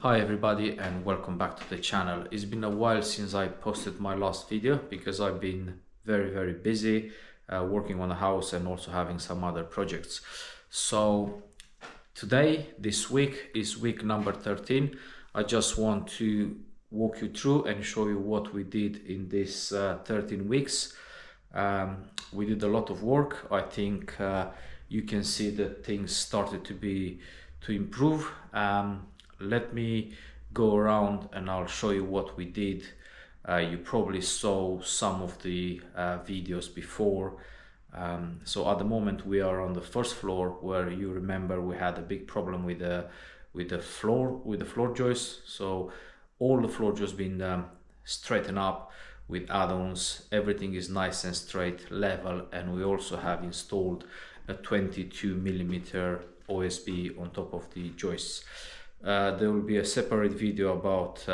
Hi everybody and welcome back to the channel. It's been a while since I posted my last video because I've been very busy working on the house and also having some other projects. So today, this week is week number 13. I just want to walk you through and show you what we did in this 13 weeks. We did a lot of work. I think you can see that things started to improve. Let me go around and I'll show you what we did. You probably saw some of the videos before. So at the moment we are on the first floor, where you remember we had a big problem with the floor joists. So all the floor joists been straightened up with add-ons. Everything is nice and straight, level, and we also have installed a 22mm OSB on top of the joists. There will be a separate video about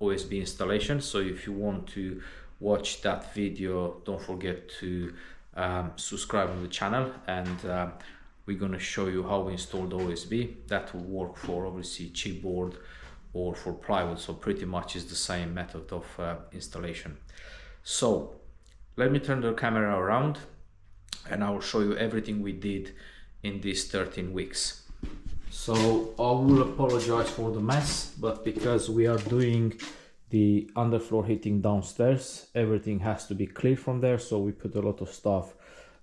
OSB installation, so if you want to watch that video, don't forget to subscribe on the channel, and we're going to show you how we installed OSB. That will work for obviously chipboard or for plywood, so pretty much is the same method of installation. So let me turn the camera around and I will show you everything we did in these 13 weeks. So I will apologize for the mess, but because we are doing the underfloor heating downstairs, everything has to be clear from there, so we put a lot of stuff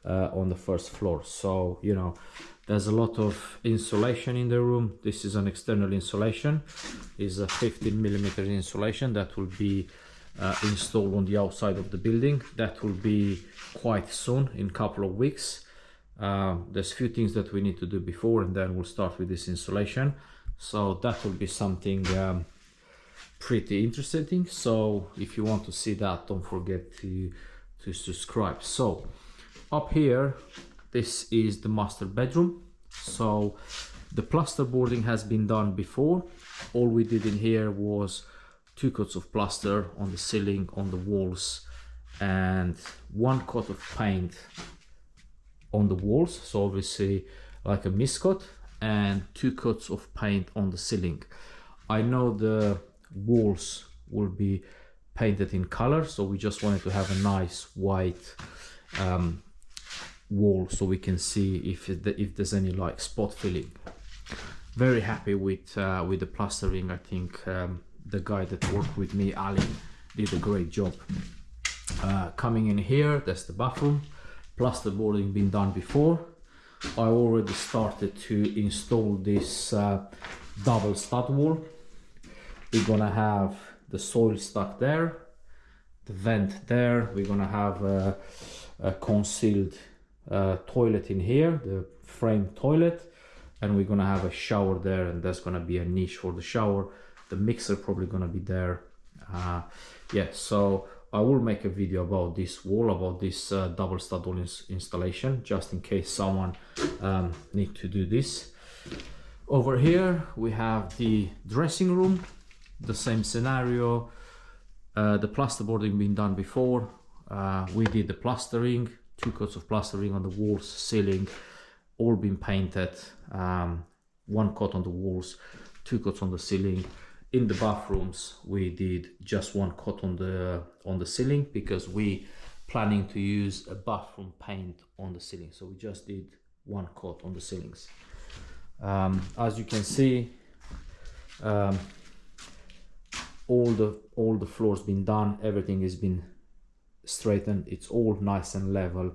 on the first floor. So you know, there's a lot of insulation in the room. This is an external insulation, is a 15mm insulation that will be installed on the outside of the building. That will be quite soon, in a couple of weeks. There's a few things that we need to do before, and then we'll start with this insulation. So that will be something pretty interesting. So if you want to see that, don't forget to subscribe. So up here, this is the master bedroom. So the plasterboarding has been done before. All we did in here was 2 coats of plaster on the ceiling, on the walls, and 1 coat of paint on the walls, so obviously like a mist coat, and 2 coats of paint on the ceiling. I know the walls will be painted in color, so we just wanted to have a nice white wall so we can see if there's any like spot filling. Very happy with the plastering. I think the guy that worked with me, Ali, did a great job. Coming in here, that's the bathroom. Plasterboarding been done before. I already started to install this double stud wall. We're gonna have the soil stuck there, the vent there. We're gonna have a concealed toilet in here, the frame toilet, and we're gonna have a shower there, and there's gonna be a niche for the shower. The mixer probably gonna be there. Yeah, so I will make a video about this wall, about this double stud wall installation, just in case someone need to do this. Over here we have the dressing room, the same scenario. The plasterboarding been done before. We did the plastering, 2 coats of plastering on the walls, ceiling, all been painted. 1 coat on the walls, 2 coats on the ceiling. In the bathrooms we did just 1 coat on the ceiling, because we planning to use a bathroom paint on the ceiling, so we just did 1 coat on the ceilings. As you can see, all the floors been done, everything has been straightened, it's all nice and level.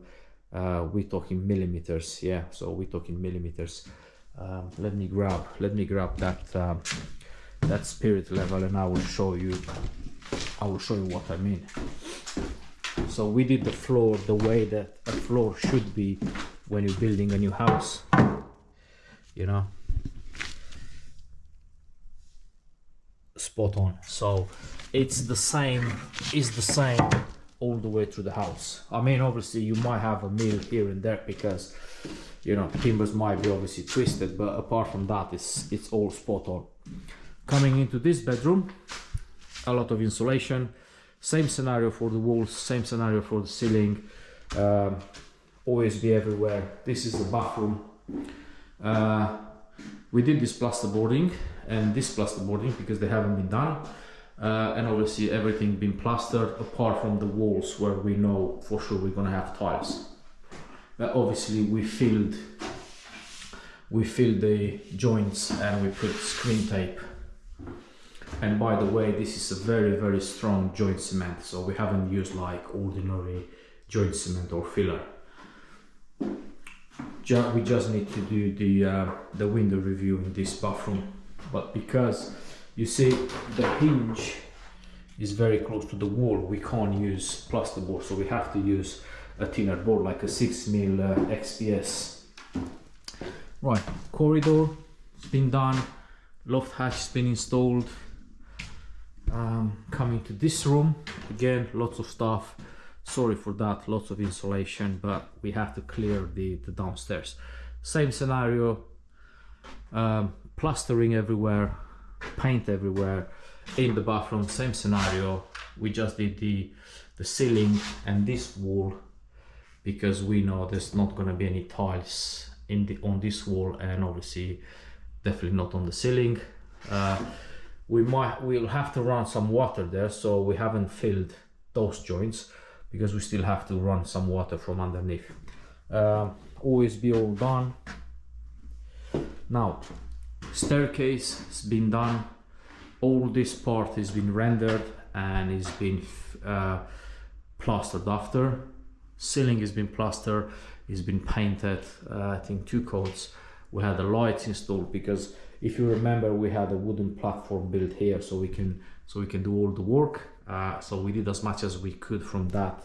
We're talking millimeters, yeah, so we're talking millimeters. Let me grab that spirit level, and I will show you what I mean. So we did the floor the way that a floor should be when you're building a new house, you know, spot on. So it's the same all the way through the house. I mean, obviously you might have a mill here and there because, you know, timbers might be obviously twisted, but apart from that, it's all spot on. Coming into this bedroom, a lot of insulation, same scenario for the walls, same scenario for the ceiling, OSB everywhere. This is the bathroom. we did this plasterboarding and this plasterboarding because they haven't been done, and obviously everything been plastered apart from the walls where we know for sure we're gonna have tiles. But obviously we filled the joints and we put screen tape. And by the way, this is a very, very strong joint cement, so we haven't used like ordinary joint cement or filler. We just need to do the window review in this bathroom, but because you see the hinge is very close to the wall, we can't use plasterboard, so we have to use a thinner board like a 6mm XPS. Right, corridor has been done, loft hatch has been installed. Coming to this room, again lots of stuff, sorry for that, lots of insulation, but we have to clear the downstairs. Same scenario, plastering everywhere, paint everywhere. In the bathroom, same scenario, we just did the ceiling and this wall because we know there's not going to be any tiles on this wall, and obviously definitely not on the ceiling. We'll have to run some water there, so we haven't filled those joints because we still have to run some water from underneath. OSB all done. Now staircase has been done, all this part has been rendered and is been plastered after. Ceiling has been plastered, it's been painted, I think 2 coats. We had the lights installed because if you remember we had a wooden platform built here so we can do all the work. So we did as much as we could from that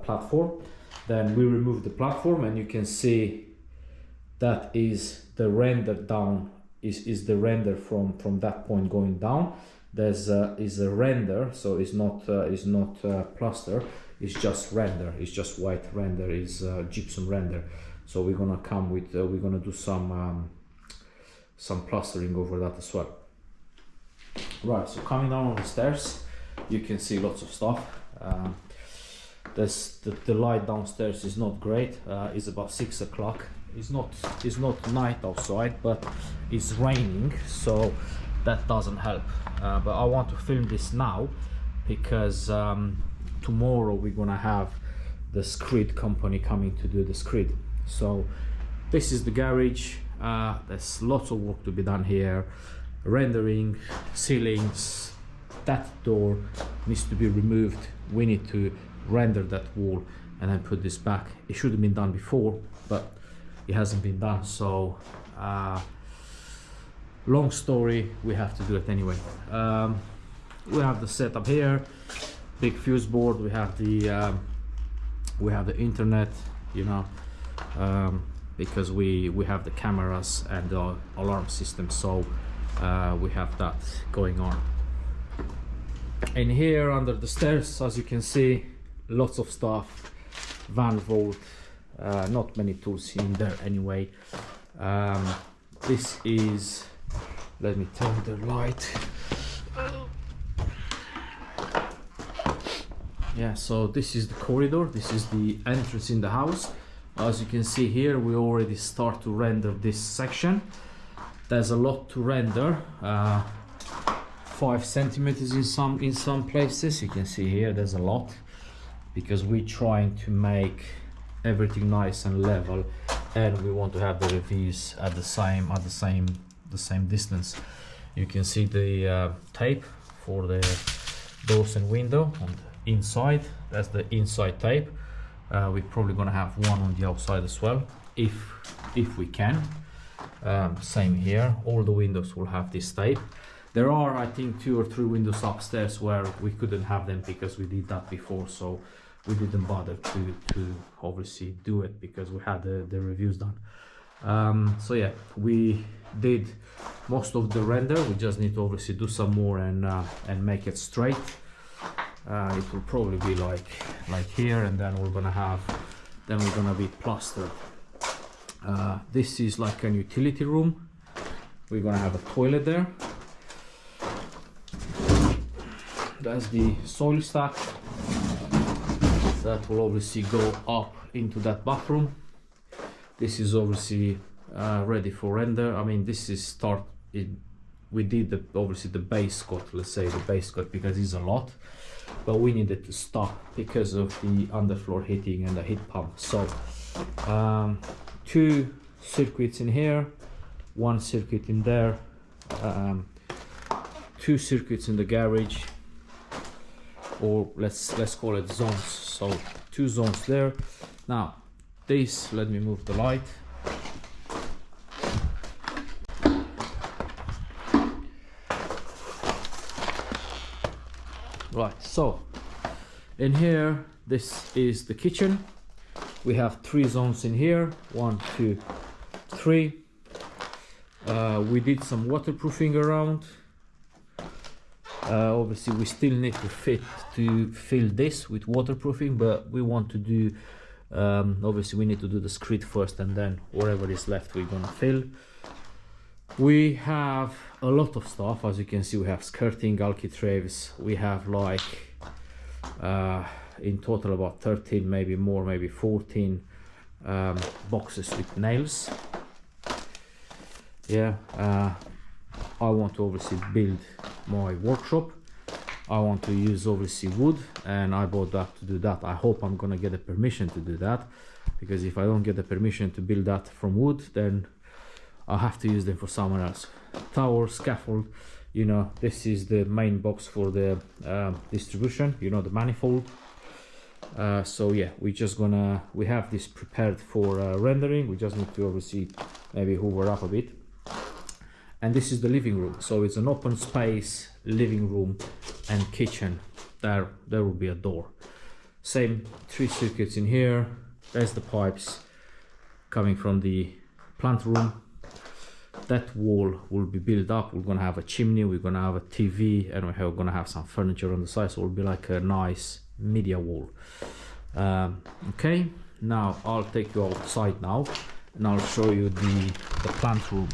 platform. Then we removed the platform and you can see that is the render down, is the render from that point going down. There's is a render, so it's not plaster, it's just render, it's just white render, is gypsum render. So we're gonna come with we're gonna do some plastering over that as well. Right, so coming down on the stairs, you can see lots of stuff. The light downstairs is not great. It's about 6 o'clock. It's not night outside, but it's raining, so that doesn't help. But I want to film this now because tomorrow we're gonna have the screed company coming to do the screed. So this is the garage. There's lots of work to be done here, rendering, ceilings. That door needs to be removed. We need to render that wall and then put this back. It should have been done before, but it hasn't been done, so long story, we have to do it anyway. We have the setup here, big fuse board, we have the internet, you know, because we have the cameras and the alarm system, so we have that going on. In here under the stairs, as you can see, lots of stuff, van vault, not many tools in there anyway. This is, let me turn the light. Yeah, so this is the corridor, this is the entrance in the house. As you can see here, we already start to render this section. There's a lot to render, 5 centimeters in some places. You can see here there's a lot because we're trying to make everything nice and level, and we want to have the reviews at the same distance. You can see the tape for the doors and window on the inside. That's the inside tape. We're probably gonna have one on the outside as well, if we can. Same here, all the windows will have this tape. There are, I think, 2 or 3 windows upstairs where we couldn't have them because we did that before, so we didn't bother to obviously do it because we had the reviews done. So yeah, we did most of the render. We just need to obviously do some more and make it straight. It will probably be like here, and then we're gonna be plastered. This is like a utility room. We're gonna have a toilet there. That's the soil stack that will obviously go up into that bathroom. This is obviously ready for render. I mean, this is we did obviously the base coat, let's say the base coat, because it's a lot, but we needed to stop because of the underfloor heating and the heat pump. So 2 circuits in here, 1 circuit in there, 2 circuits in the garage, or let's call it zones. So 2 zones there. Now this, let me move the light. Right, so in here, this is the kitchen. We have 3 zones in here, 1, 2, 3. We did some waterproofing around. Obviously we still need to fill this with waterproofing, but we want to do obviously we need to do the screed first, and then whatever is left we're gonna fill. We have a lot of stuff. As you can see, we have skirting, architraves. We have like in total about 13, maybe more, maybe 14 boxes with nails. Yeah, I want to obviously build my workshop. I want to use obviously wood, and I bought that to do that. I hope I'm gonna get a permission to do that, because if I don't get the permission to build that from wood, then I have to use them for someone else. Tower, scaffold, you know, this is the main box for the distribution, you know, the manifold. So yeah, we have this prepared for rendering. We just need to obviously maybe hoover up a bit. And this is the living room, so it's an open space living room and kitchen. There will be a door. Same 3 circuits in here. There's the pipes coming from the plant room. That wall will be built up. We're gonna have a chimney, we're gonna have a TV, and we're gonna have some furniture on the side, so it'll be like a nice media wall. Okay, now I'll take you outside now, and I'll show you the plant room.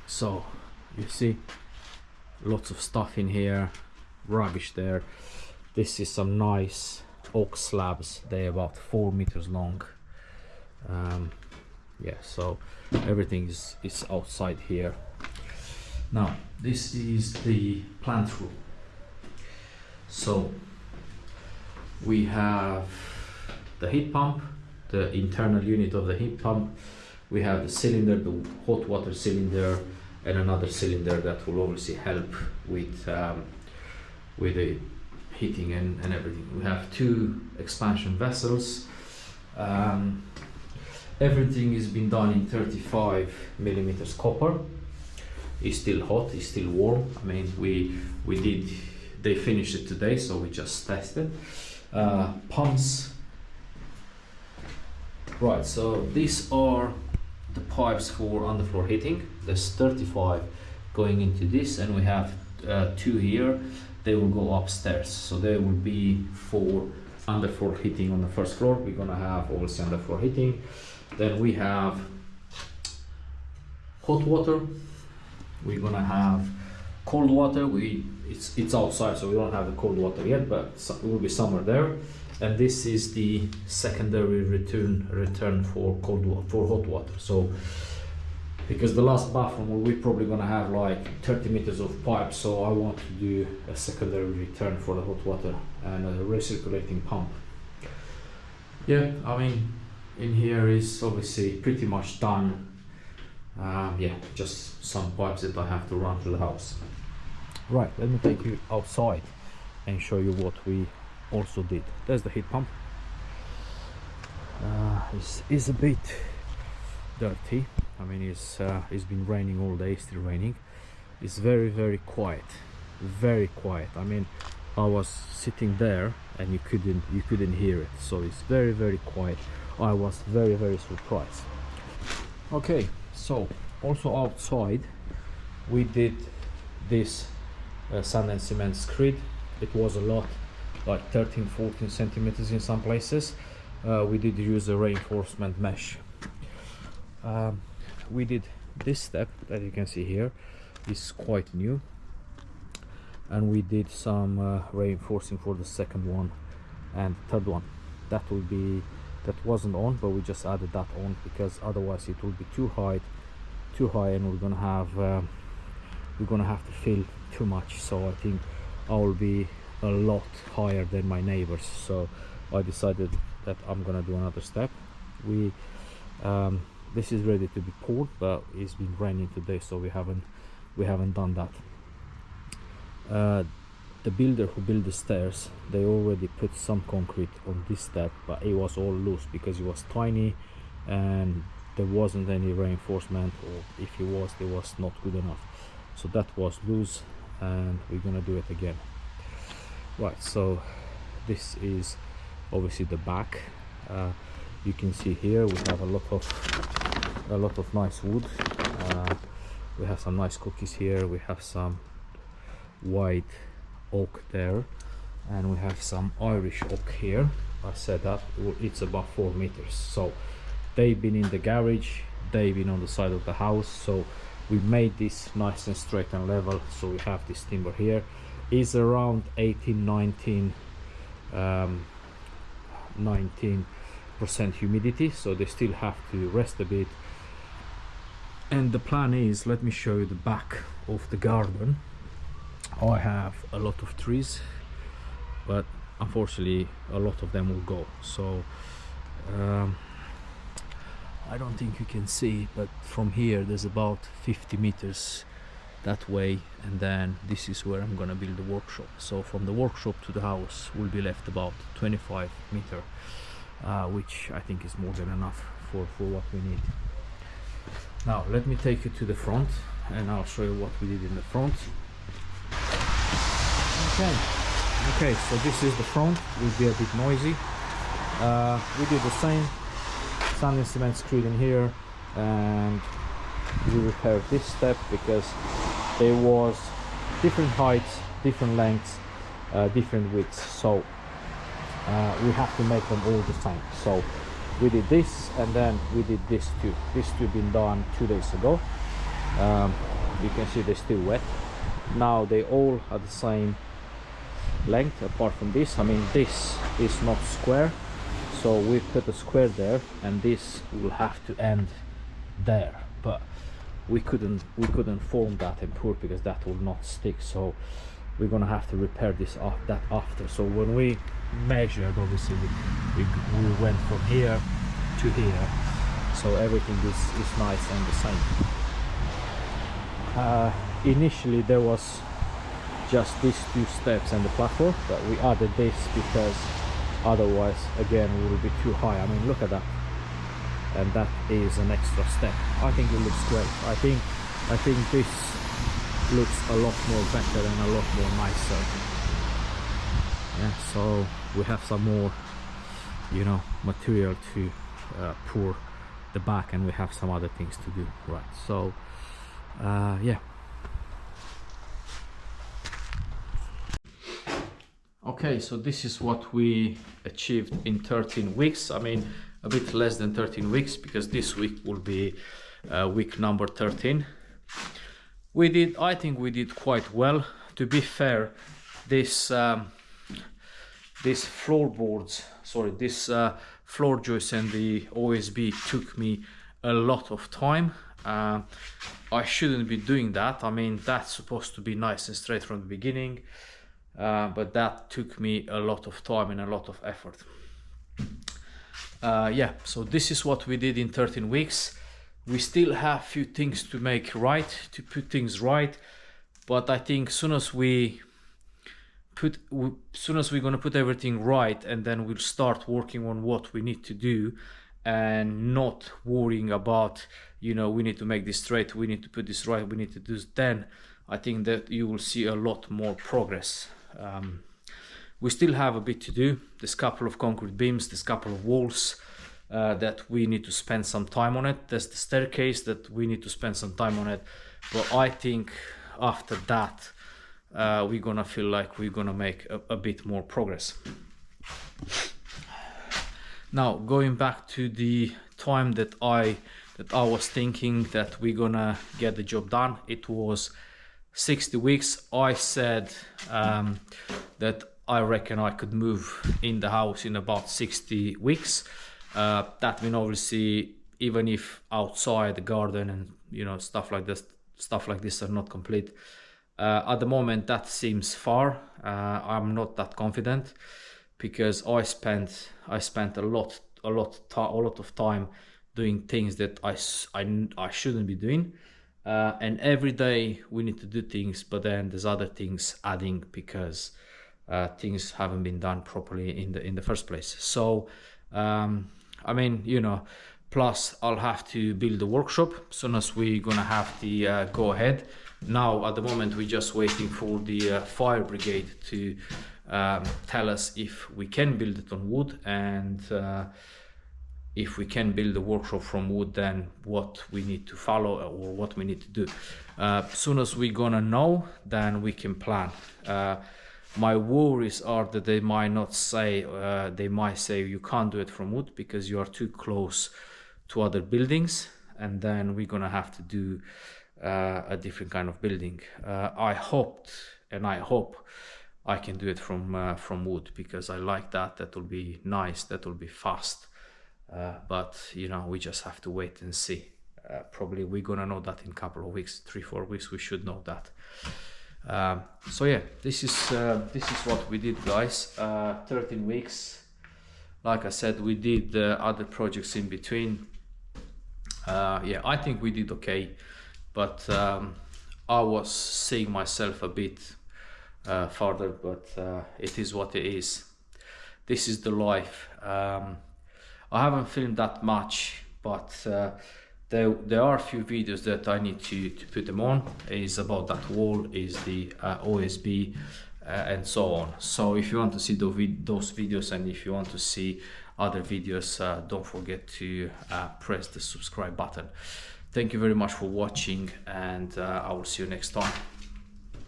So you see lots of stuff in here, rubbish there. This is some nice oak slabs. They're about 4 meters long. Yeah, so everything is outside here. Now this is the plant room. So we have the heat pump, the internal unit of the heat pump. We have the cylinder, the hot water cylinder, and another cylinder that will obviously help with the heating and everything. We have 2 expansion vessels. Everything has been done in 35 millimeters copper. It's still hot, it's still warm. I mean, they finished it today, so we just tested. Pumps. Right, so these are the pipes for underfloor heating. There's 35 going into this, and we have 2 here. They will go upstairs, so there will be for underfloor heating on the first floor. We're gonna have also underfloor heating. Then we have hot water. We're gonna have cold water. It's outside, so we don't have the cold water yet, but it will be somewhere there. And this is the secondary return for hot water. So because the last bathroom we're probably gonna have like 30 meters of pipe, so I want to do a secondary return for the hot water and a recirculating pump. Yeah, I mean, in here is obviously pretty much done. Yeah, just some pipes that I have to run through the house. Right, let me take you outside and show you what we also did. There's the heat pump. It's a bit dirty. I mean, it's been raining all day, still raining. It's very, very quiet, very quiet. I mean, I was sitting there and you couldn't hear it, so it's very, very quiet. I was very, very surprised. Okay, so also outside we did this sand and cement screed. It was a lot, like 13-14 centimeters in some places. We did use a reinforcement mesh. We did this step that you can see here is quite new, and we did some reinforcing for the second one and third one. That will be that wasn't on, but we just added that on because otherwise it will be too high, and we're gonna have to fill too much. So I think I will be a lot higher than my neighbors, so I decided that I'm gonna do another step. This is ready to be poured, but it's been raining today, so we haven't done that. The builder who built the stairs, they already put some concrete on this step, but it was all loose because it was tiny and there wasn't any reinforcement, or if it was not good enough. So that was loose, and we're gonna do it again. Right, so this is obviously the back. You can see here we have a lot of nice wood. We have some nice cookies here. We have some white oak there, and we have some Irish oak here. I said that it's about 4 meters. So they've been in the garage, they've been on the side of the house, so we made this nice and straight and level. So we have this timber here is around 19% humidity, so they still have to rest a bit. And the plan is, let me show you the back of the garden. I have a lot of trees, but unfortunately a lot of them will go. So I don't think you can see, but from here there's about 50 meters that way, and then this is where I'm gonna build the workshop. So from the workshop to the house will be left about 25 meters, which I think is more than enough for what we need. Now let me take you to the front and I'll show you what we did in the front. Okay, so this is the front. Will be a bit noisy. We did the same, sand and cement screwed in here, and we repaired this step because there was different heights, different lengths, different widths, so we have to make them all the same. So we did this, and then we did this too. This two been done 2 days ago. You can see they're still wet. Now they all are the same length apart from this. I mean, this is not square, so we put a square there, and this will have to end there, but we couldn't form that and pour because that will not stick, so we're gonna have to repair this that after. So when we measured, obviously we went from here to here, so everything is nice and the same. Initially there was just these 2 steps and the platform, but we added this because otherwise again we will be too high. I mean, look at that, and that is an extra step. I think it looks great. I think this looks a lot more better and a lot more nicer. Yeah, so we have some more, you know, material to pour the back, and we have some other things to do. Right, so yeah. Okay, so this is what we achieved in 13 weeks. I mean, a bit less than 13 weeks because this week will be week number 13. I think we did quite well. To be fair, this floorboards, sorry, this floor joist and the OSB took me a lot of time. I shouldn't be doing that. I mean, that's supposed to be nice and straight from the beginning, but that took me a lot of time and a lot of effort. Yeah, so this is what we did in 13 weeks. We still have few things to make right, to put things right, but I think soon as we're gonna put everything right, and then we'll start working on what we need to do and not worrying about, you know, we need to make this straight, we need to put this right, we need to do this, then I think that you will see a lot more progress. We still have a bit to do. There's a couple of concrete beams, there's a couple of walls that we need to spend some time on it. There's the staircase that we need to spend some time on it, but I think after that we're gonna feel like we're gonna make a bit more progress. Now, going back to the time that I was thinking that we're gonna get the job done, it was 60 weeks. I said that I reckon I could move in the house in about 60 weeks. That means obviously even if outside the garden and you know stuff like this are not complete, at the moment that seems far. I'm not that confident because I spent a lot of time doing things that I shouldn't be doing. And every day we need to do things, but then there's other things adding because things haven't been done properly in the first place. So I mean, you know, plus I'll have to build a workshop as soon as we're gonna have the go ahead. Now at the moment we're just waiting for the fire brigade to tell us if we can build it on wood, and if we can build a workshop from wood, then what we need to follow or what we need to do. As soon as we're gonna know, then we can plan. My worries are that they might not say, they might say you can't do it from wood because you are too close to other buildings, and then we're gonna have to do a different kind of building. I hope I can do it from wood because I like that. That will be nice. That will be fast. But you know, we just have to wait and see. Probably we're gonna know that in a couple of weeks, 3-4 weeks. We should know that. So yeah, this is what we did, guys. 13 weeks. Like I said, we did other projects in between. Yeah, I think we did okay, but I was seeing myself a bit further, but it is what it is. This is the life. I haven't filmed that much, but there are a few videos that I need to put them on. Is about that wall, is the OSB and so on. So if you want to see those videos, and if you want to see other videos, don't forget to press the subscribe button. Thank you very much for watching, and I will see you next time.